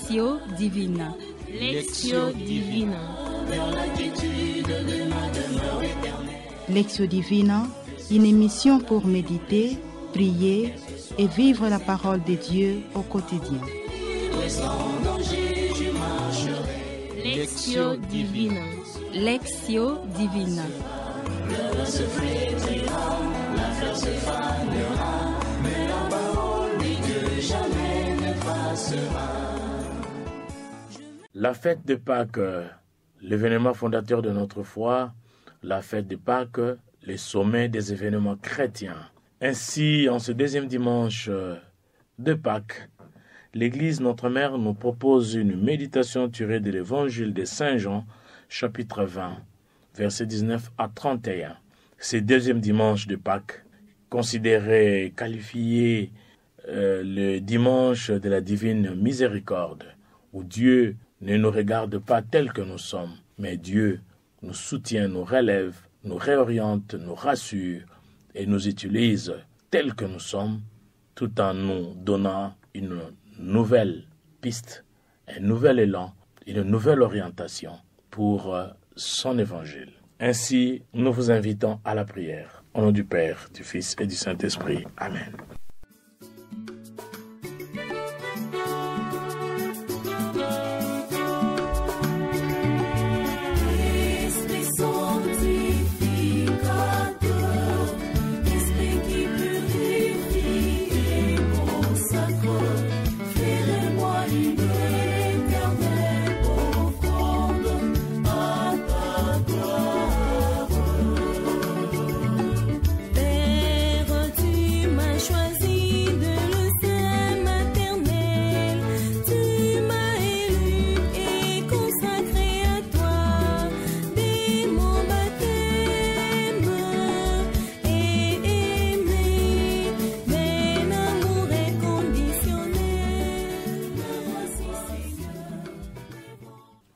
Lectio Divina. Lectio Divina. Lectio Divina, une émission pour méditer, prier et vivre la parole de Dieu au quotidien. Lectio Divina. Lectio Divina. La fête de Pâques, l'événement fondateur de notre foi, la fête de Pâques, le sommet des événements chrétiens. Ainsi, en ce deuxième dimanche de Pâques, l'Église Notre Mère nous propose une méditation tirée de l'Évangile de Saint Jean, chapitre 20, versets 19 à 31. Ce deuxième dimanche de Pâques, considéré, qualifié le dimanche de la divine miséricorde, où Dieu ne nous regarde pas tels que nous sommes, mais Dieu nous soutient, nous relève, nous réoriente, nous rassure et nous utilise tels que nous sommes, tout en nous donnant une nouvelle piste, un nouvel élan, une nouvelle orientation pour son évangile. Ainsi, nous vous invitons à la prière. Au nom du Père, du Fils et du Saint-Esprit. Amen.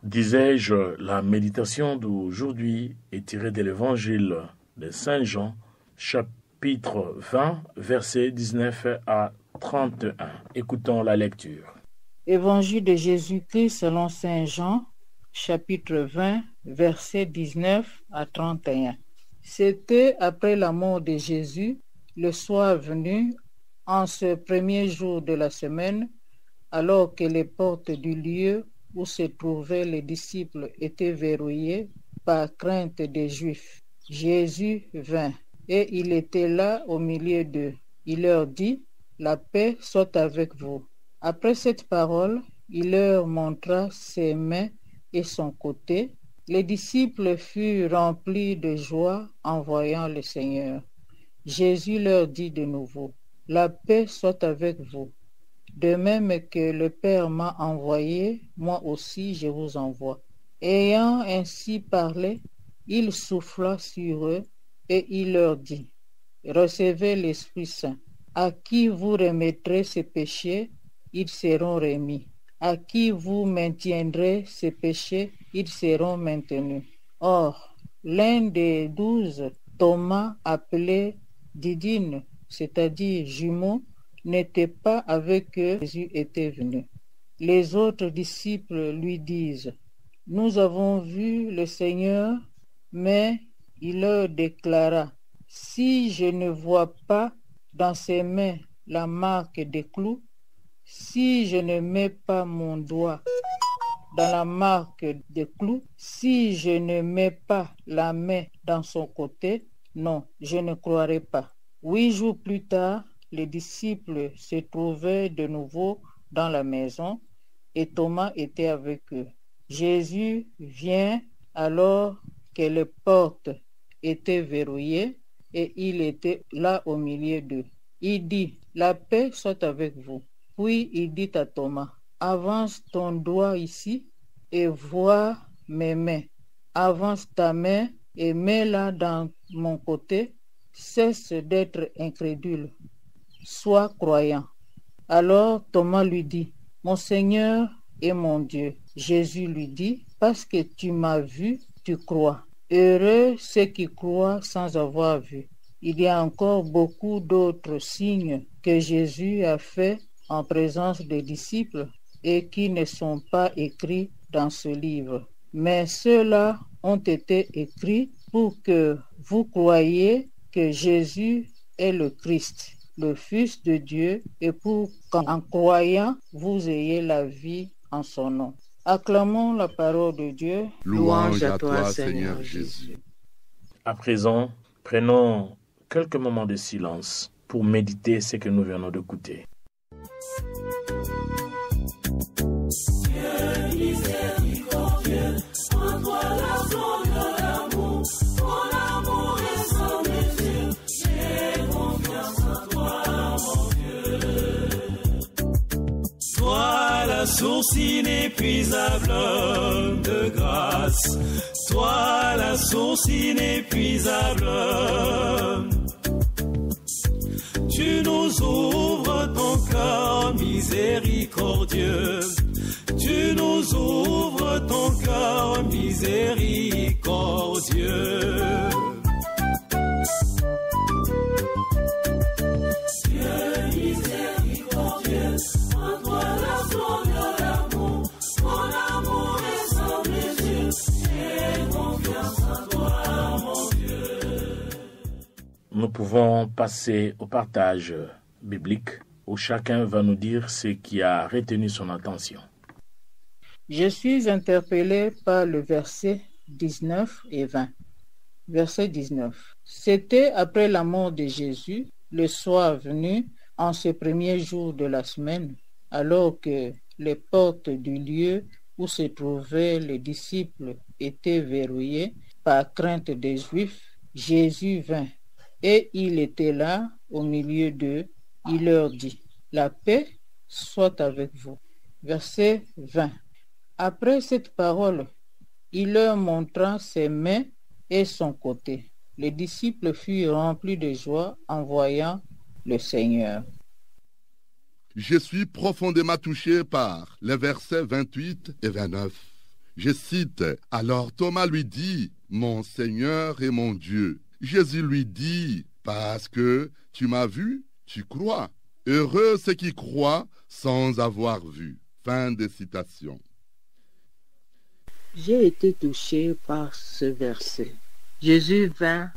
Disais-je, la méditation d'aujourd'hui est tirée de l'Évangile de Saint Jean, chapitre 20, versets 19 à 31. Écoutons la lecture. Évangile de Jésus-Christ selon Saint Jean, chapitre 20, versets 19 à 31. C'était après la mort de Jésus, le soir venu, en ce premier jour de la semaine, alors que les portes du lieu où se trouvaient les disciples étaient verrouillées par crainte des Juifs. Jésus vint, et il était là au milieu d'eux. Il leur dit, « La paix soit avec vous. » Après cette parole, il leur montra ses mains et son côté. Les disciples furent remplis de joie en voyant le Seigneur. Jésus leur dit de nouveau, « La paix soit avec vous. De même que le Père m'a envoyé, moi aussi je vous envoie. » Ayant ainsi parlé, il souffla sur eux et il leur dit, « Recevez l'Esprit Saint. À qui vous remettrez ces péchés, ils seront remis. À qui vous maintiendrez ces péchés, ils seront maintenus. » Or, l'un des 12, Thomas, appelé Didyme, c'est-à-dire jumeau, n'était pas avec eux, Jésus était venu. Les autres disciples lui disent, « Nous avons vu le Seigneur. » Mais il leur déclara, « Si je ne vois pas dans ses mains la marque des clous, si je ne mets pas mon doigt dans la marque des clous, si je ne mets pas la main dans son côté, non, je ne croirai pas. » 8 jours plus tard, les disciples se trouvaient de nouveau dans la maison et Thomas était avec eux. Jésus vient alors que les portes étaient verrouillées et il était là au milieu d'eux. Il dit, « La paix soit avec vous. » Puis il dit à Thomas, « Avance ton doigt ici et vois mes mains. Avance ta main et mets-la dans mon côté. Cesse d'être incrédule. Sois croyant. » Alors Thomas lui dit, « Mon Seigneur et mon Dieu. » Jésus lui dit, « Parce que tu m'as vu, tu crois. Heureux ceux qui croient sans avoir vu. » Il y a encore beaucoup d'autres signes que Jésus a faits en présence des disciples, et qui ne sont pas écrits dans ce livre. Mais ceux-là ont été écrits pour que vous croyiez que Jésus est le Christ, le Fils de Dieu, et pour qu'en croyant, vous ayez la vie en son nom. Acclamons la parole de Dieu. Louange à toi, Seigneur Jésus. À présent, prenons quelques moments de silence pour méditer ce que nous venons d'écouter. Toi la source inépuisable de grâce, toi la source inépuisable. Tu nous ouvres ton cœur miséricordieux, tu nous ouvres ton cœur miséricordieux. Nous pouvons passer au partage biblique où chacun va nous dire ce qui a retenu son attention. Je suis interpellé par le verset 19 et 20. Verset 19. C'était après la mort de Jésus, le soir venu, en ce premier jour de la semaine, alors que les portes du lieu où se trouvaient les disciples étaient verrouillées par crainte des Juifs, Jésus vint. Et il était là, au milieu d'eux, il leur dit, « La paix soit avec vous. » Verset 20. Après cette parole, il leur montra ses mains et son côté. Les disciples furent remplis de joie en voyant le Seigneur. Je suis profondément touché par les versets 28 et 29. Je cite, « Alors Thomas lui dit, « Mon Seigneur et mon Dieu. » Jésus lui dit, « Parce que tu m'as vu, tu crois. Heureux ceux qui croient sans avoir vu. » Fin de citation. J'ai été touché par ce verset. Jésus vint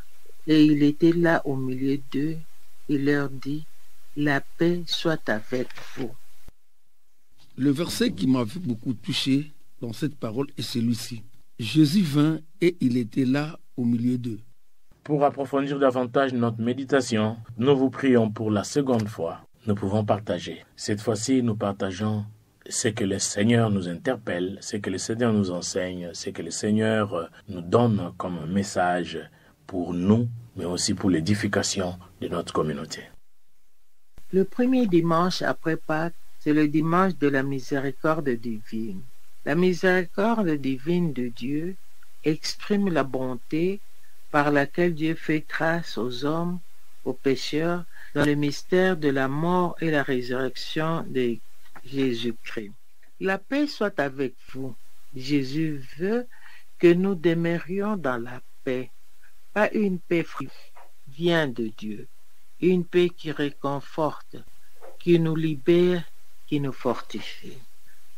et il était là au milieu d'eux. Il leur dit, « La paix soit avec vous. » Le verset qui m'avait beaucoup touché dans cette parole est celui-ci. Jésus vint et il était là au milieu d'eux. Pour approfondir davantage notre méditation, nous vous prions pour la seconde fois. Nous pouvons partager. Cette fois-ci, nous partageons ce que le Seigneur nous interpelle, ce que le Seigneur nous enseigne, ce que le Seigneur nous donne comme un message pour nous, mais aussi pour l'édification de notre communauté. Le premier dimanche après Pâques, c'est le dimanche de la miséricorde divine. La miséricorde divine de Dieu exprime la bonté par laquelle Dieu fait grâce aux hommes, aux pécheurs, dans le mystère de la mort et la résurrection de Jésus-Christ. La paix soit avec vous. Jésus veut que nous demeurions dans la paix. Pas une paix vient de Dieu. Une paix qui réconforte, qui nous libère, qui nous fortifie.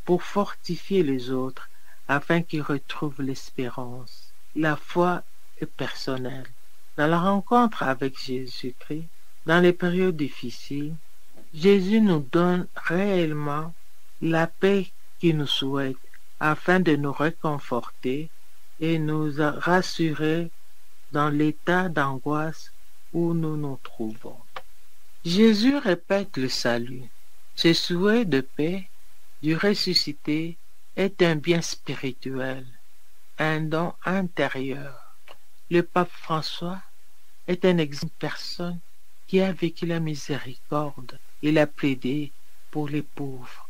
Pour fortifier les autres, afin qu'ils retrouvent l'espérance. La foi est personnelle. Dans la rencontre avec Jésus-Christ, dans les périodes difficiles, Jésus nous donne réellement la paix qu'il nous souhaite afin de nous réconforter et nous rassurer dans l'état d'angoisse où nous nous trouvons. Jésus répète le salut. Ce souhait de paix du ressuscité est un bien spirituel, un don intérieur. Le pape François est un exemple de personne qui a vécu la miséricorde. Il a plaidé pour les pauvres,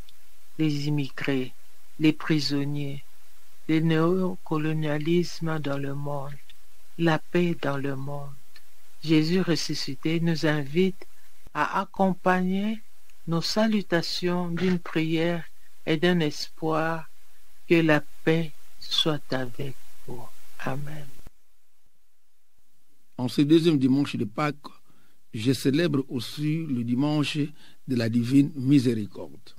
les immigrés, les prisonniers, le néocolonialisme dans le monde, la paix dans le monde. Jésus ressuscité nous invite à accompagner nos salutations d'une prière et d'un espoir que la paix soit avec vous. Amen. En ce deuxième dimanche de Pâques, je célèbre aussi le dimanche de la divine miséricorde.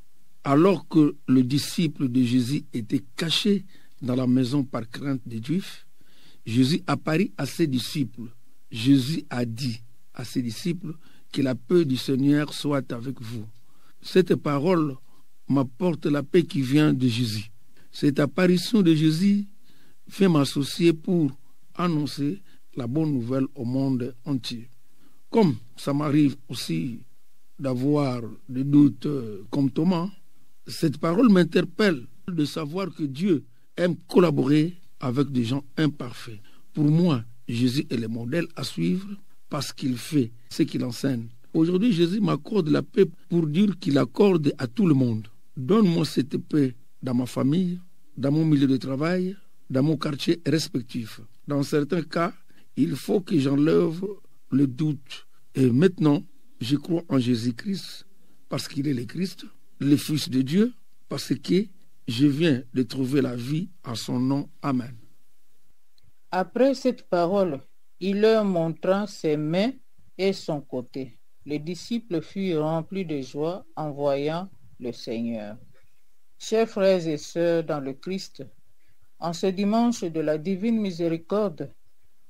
Alors que le disciple de Jésus était caché dans la maison par crainte des Juifs, Jésus apparut à ses disciples. Jésus a dit à ses disciples que la paix du Seigneur soit avec vous. Cette parole m'apporte la paix qui vient de Jésus. Cette apparition de Jésus fait m'associer pour annoncer la bonne nouvelle au monde entier. Comme ça m'arrive aussi d'avoir des doutes comme Thomas, cette parole m'interpelle de savoir que Dieu aime collaborer avec des gens imparfaits. Pour moi, Jésus est le modèle à suivre parce qu'il fait ce qu'il enseigne. Aujourd'hui, Jésus m'accorde la paix pour dire qu'il accorde à tout le monde. Donne-moi cette paix dans ma famille, dans mon milieu de travail, dans mon quartier respectif. Dans certains cas, il faut que j'enlève le doute. Et maintenant, je crois en Jésus-Christ parce qu'il est le Christ, le Fils de Dieu, parce que je viens de trouver la vie en son nom. Amen. Après cette parole, il leur montra ses mains et son côté. Les disciples furent remplis de joie en voyant le Seigneur. Chers frères et sœurs dans le Christ, en ce dimanche de la divine miséricorde,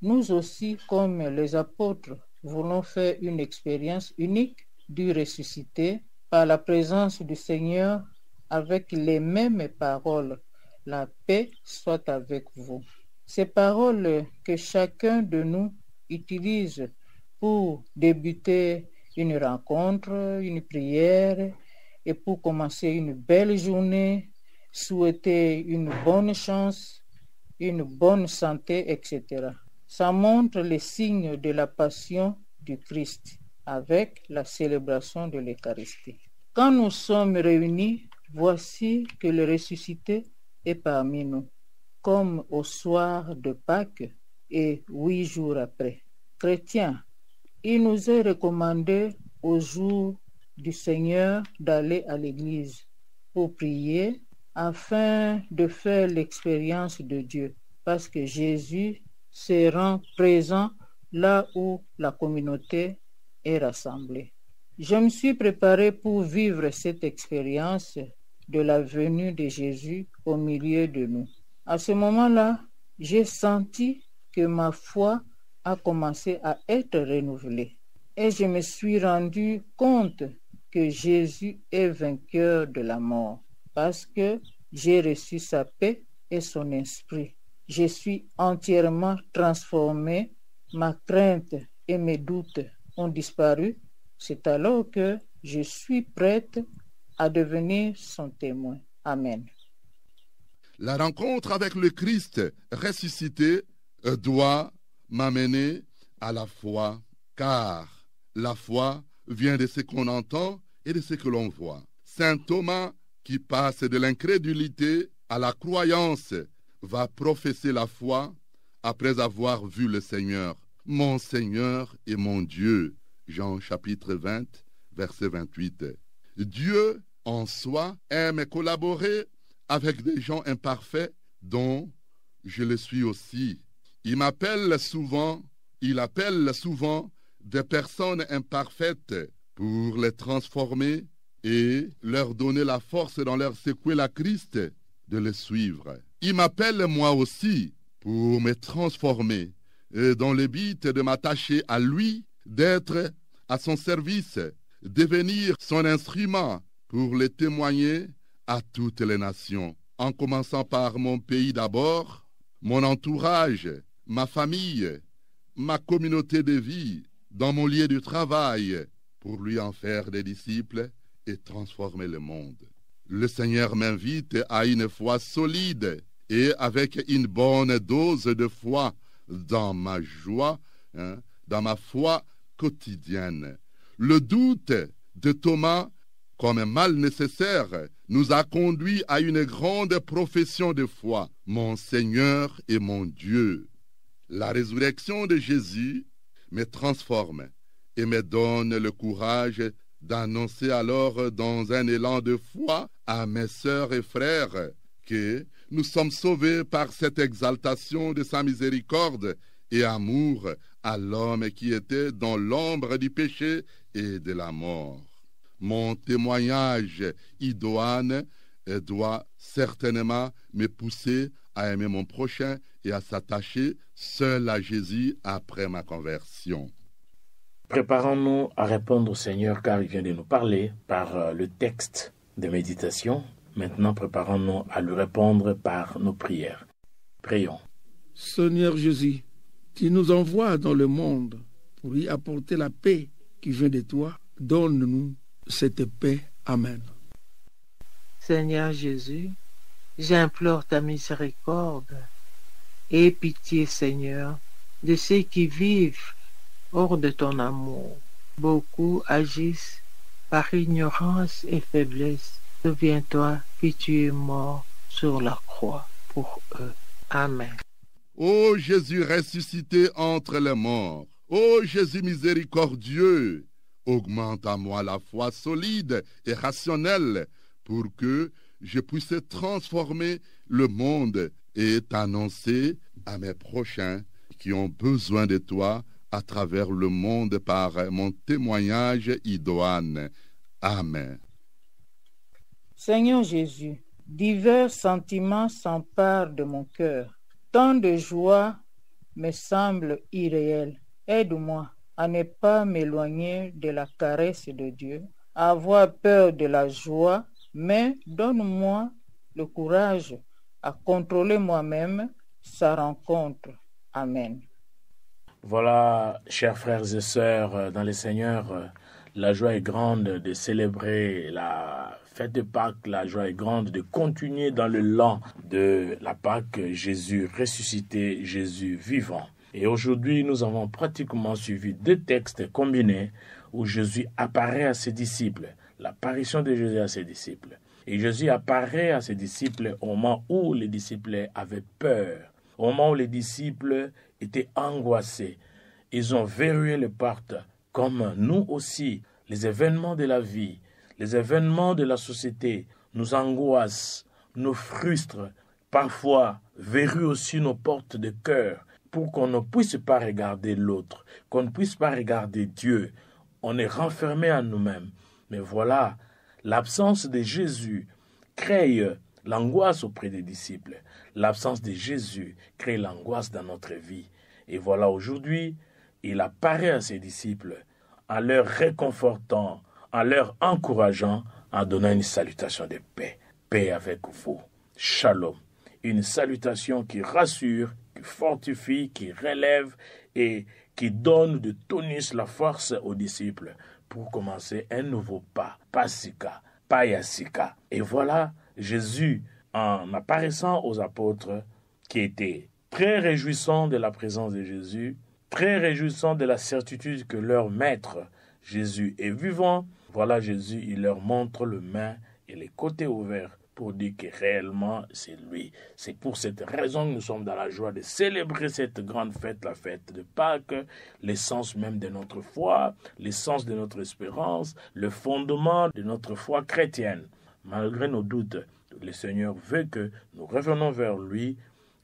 nous aussi, comme les apôtres, voulons faire une expérience unique du ressuscité par la présence du Seigneur avec les mêmes paroles. La paix soit avec vous. Ces paroles que chacun de nous utilise pour débuter une rencontre, une prière et pour commencer une belle journée, souhaiter une bonne chance, une bonne santé, etc. Ça montre les signes de la passion du Christ avec la célébration de l'Eucharistie. Quand nous sommes réunis, voici que le ressuscité est parmi nous, comme au soir de Pâques et 8 jours après. Chrétiens, il nous est recommandé au jour du Seigneur d'aller à l'église pour prier afin de faire l'expérience de Dieu, parce que Jésus se rend présent là où la communauté est rassemblée. Je me suis préparé pour vivre cette expérience de la venue de Jésus au milieu de nous. À ce moment-là, j'ai senti que ma foi a commencé à être renouvelée et je me suis rendu compte que Jésus est vainqueur de la mort parce que j'ai reçu sa paix et son esprit. Je suis entièrement transformé, ma crainte et mes doutes ont disparu. C'est alors que je suis prête à devenir son témoin. Amen. La rencontre avec le Christ ressuscité doit m'amener à la foi, car la foi vient de ce qu'on entend et de ce que l'on voit. Saint Thomas, qui passe de l'incrédulité à la croyance, va professer la foi après avoir vu le Seigneur. Mon Seigneur et mon Dieu. Jean chapitre 20, verset 28. Dieu, en soi, aime collaborer avec des gens imparfaits dont je le suis aussi. Il appelle souvent des personnes imparfaites pour les transformer et leur donner la force dans leur séquela Christ de les suivre. Il m'appelle moi aussi pour me transformer dans le but de m'attacher à lui, d'être à son service, devenir son instrument pour le témoigner à toutes les nations, en commençant par mon pays d'abord, mon entourage, ma famille, ma communauté de vie, dans mon lieu de travail, pour lui en faire des disciples et transformer le monde. Le Seigneur m'invite à une foi solide et avec une bonne dose de foi dans ma joie, dans ma foi quotidienne. Le doute de Thomas, comme un mal nécessaire, nous a conduit à une grande profession de foi. Mon Seigneur et mon Dieu. La résurrection de Jésus me transforme et me donne le courage d'annoncer alors dans un élan de foi à mes sœurs et frères que nous sommes sauvés par cette exaltation de sa miséricorde et amour à l'homme qui était dans l'ombre du péché et de la mort. Mon témoignage idoine doit certainement me pousser à aimer mon prochain et à s'attacher seul à Jésus après ma conversion. Préparons-nous à répondre au Seigneur car il vient de nous parler par le texte de méditation. Maintenant, préparons-nous à lui répondre par nos prières. Prions. Seigneur Jésus, tu nous envoies dans le monde pour y apporter la paix qui vient de toi. Donne-nous cette paix. Amen. Seigneur Jésus, j'implore ta miséricorde. Aie pitié, Seigneur, de ceux qui vivent hors de ton amour. Beaucoup agissent par ignorance et faiblesse. Souviens-toi que tu es mort sur la croix pour eux. Amen. Ô Jésus ressuscité entre les morts, ô Jésus miséricordieux, augmente à moi la foi solide et rationnelle pour que je puisse transformer le monde et t'annoncer à mes prochains qui ont besoin de toi à travers le monde par mon témoignage idoine. Amen. Seigneur Jésus, divers sentiments s'emparent de mon cœur. Tant de joie me semble irréel. Aide-moi à ne pas m'éloigner de la caresse de Dieu, à avoir peur de la joie, mais donne-moi le courage à contrôler moi-même sa rencontre. Amen. Voilà, chers frères et sœurs dans le Seigneur, la joie est grande de célébrer la fête de Pâques. La joie est grande de continuer dans le lan de la Pâques, Jésus ressuscité, Jésus vivant. Et aujourd'hui, nous avons pratiquement suivi 2 textes combinés où Jésus apparaît à ses disciples, l'apparition de Jésus à ses disciples. Et Jésus apparaît à ses disciples au moment où les disciples avaient peur, au moment où les disciples étaient angoissés. Ils ont verrouillé les portes, comme nous aussi. Les événements de la vie, les événements de la société nous angoissent, nous frustrent, parfois verrouillent aussi nos portes de cœur pour qu'on ne puisse pas regarder l'autre, qu'on ne puisse pas regarder Dieu. On est renfermé à nous-mêmes. Mais voilà, l'absence de Jésus crée l'angoisse auprès des disciples. L'absence de Jésus crée l'angoisse dans notre vie. Et voilà, aujourd'hui, il apparaît à ses disciples en leur réconfortant, en leur encourageant, en donnant une salutation de paix. Paix avec vous. Shalom. Une salutation qui rassure, qui fortifie, qui relève et qui donne de tonus la force aux disciples pour commencer un nouveau pas. Pasika, Payasika. Et voilà Jésus, en apparaissant aux apôtres, qui étaient très réjouissants de la présence de Jésus, très réjouissants de la certitude que leur maître, Jésus, est vivant. Voilà Jésus, il leur montre le main et les côtés ouverts pour dire que réellement c'est lui. C'est pour cette raison que nous sommes dans la joie de célébrer cette grande fête, la fête de Pâques, l'essence même de notre foi, l'essence de notre espérance, le fondement de notre foi chrétienne. Malgré nos doutes, le Seigneur veut que nous revenons vers lui,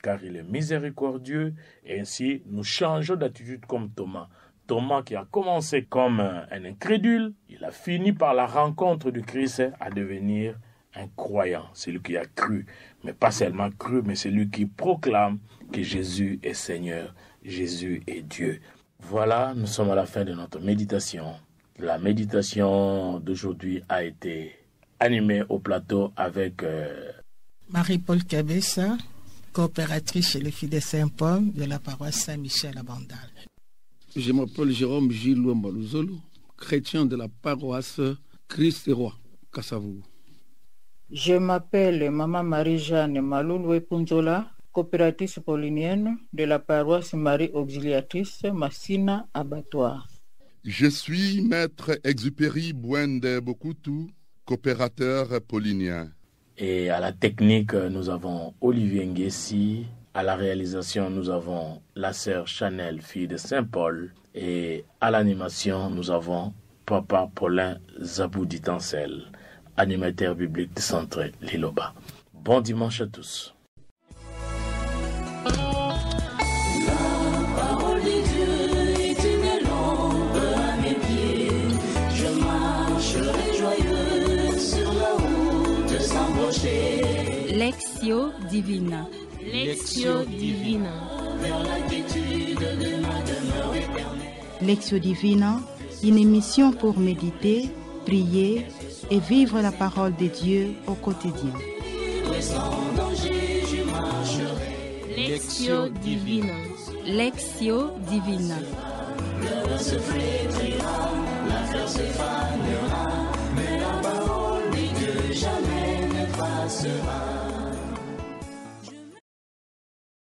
car il est miséricordieux, et ainsi nous changeons d'attitude comme Thomas. Thomas qui a commencé comme un incrédule, il a fini par la rencontre du Christ à devenir un croyant, celui qui a cru, mais pas seulement cru, mais celui qui proclame que Jésus est Seigneur, Jésus est Dieu. Voilà, nous sommes à la fin de notre méditation. La méditation d'aujourd'hui a été animée au plateau avec Marie-Paul Cabessa, coopératrice chez les filles de Saint-Paul de la paroisse Saint-Michel à Bandal. Je m'appelle Jérôme Gilles Mbaluzolo, chrétien de la paroisse Christ et Roi, Kassavou. Je m'appelle Maman Marie-Jeanne Maloulou Punzola, coopératrice paulinienne de la paroisse Marie Auxiliatrice Massina Abattoir. Je suis maître Exupéry Bouende Bokutu, coopérateur paulinien. Et à la technique, nous avons Olivier Nguessi. À la réalisation, nous avons la sœur Chanel, fille de Saint-Paul. Et à l'animation, nous avons Papa Paulin Zaboudi-Tancel, animateur biblique du centre Liloba. Bon dimanche à tous. Je marcherai joyeux. Lectio Divina. Lectio Divina. Lectio Divina, une émission pour méditer, prier et vivre la parole de Dieu au quotidien. Lectio Divina. Lectio Divina. Mais la parole de Dieu jamais ne passera.